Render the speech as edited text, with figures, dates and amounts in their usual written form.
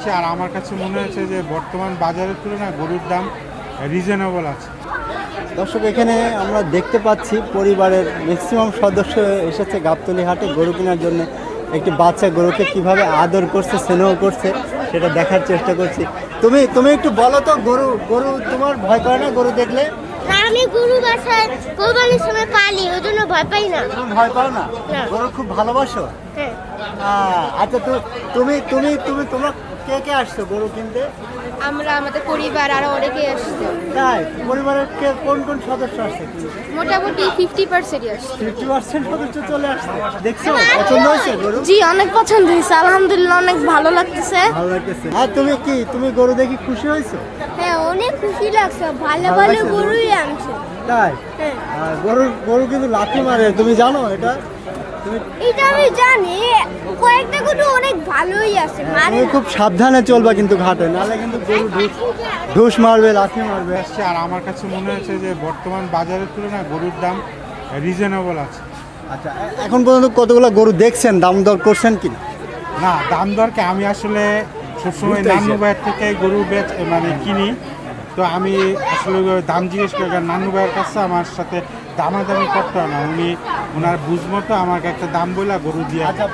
এসেছি, আর আমার কাছে মনে হচ্ছে যে বর্তমান বাজারের তুলনায় গরুর দাম রিজনেবল আছে। দর্শক, এখানে আমরা দেখতে পাচ্ছি পরিবারের ম্যাক্সিমাম সদস্য এসেছে গাবতলী হাটে গরু কেনার জন্য। একটি বাচ্চা গরুকে কিভাবে আদর করছে, স্নেহ করছে, সেটা দেখার চেষ্টা করছি। তুমি তুমি একটু বলো তো, গরু গরু তোমার ভয় করে না গরু দেখলে? না, আমি গরু বাসায় কোরবানির সময় পালি, ওই জন্য ভয় পাই না। তুমি ভয় পাও না? না। গরু খুব ভালোবাসো? হ্যাঁ, আচ্ছা, তুমি তুমি তুমি তোমরা কে কে আসছো গরু কিনতে? আমরা আমাদের পরিবার আরো অনেকে আসছে, তাই পরিবারের কোন কোন সদস্য আসছে? মোটামুটি 50% আসছে। 50% সদস্য চলে আসছে। দেখছো পছন্দ হয়েছে গরু? জি, অনেক পছন্দ হয়েছে, আলহামদুলিল্লাহ, অনেক ভালো লাগতেছে। ভালো লাগতেছে। আর তুমি গরু দেখি খুশি হয়েছো? হ্যাঁ, অনেক খুশি লাগছে, ভালো ভালো ভালো লাগছে গরুই আনছে। তাই? হ্যাঁ, আর গরু কিন্তু লাথি মারে, তুমি জানো এটা? তুমি এটা আমি জানি, কয়েকটা গরু অনেক ভালোই আছে, মারে তুমি না। খুব সাবধানে চলবা কিন্তু ঘাটে, নাহলে কিন্তু গরু ঢুস মারবে, লাথি মারবে। এসেছি, আর আমার কাছে মনে হচ্ছে যে বর্তমান বাজারের তুলনায় গরুর দাম রিজনেবল আছে। আচ্ছা, এখন পর্যন্ত কতগুলো গরু দেখছেন, দাম দর করছেন কি? না, দাম দরকে আমি আসলে সবসময় বুঝতে নান্নু পেরেছি। ভাইয়ের থেকে গরু কিনি, তো আমি আসলে দাম জিজ্ঞেস করি, কারণ নান্নু ভাইয়ের কাছে আমার সাথে দামাদামি করতে হয় না, ওনার বুঝমতো আমাকে একটা দাম বলে গরু দিয়ে।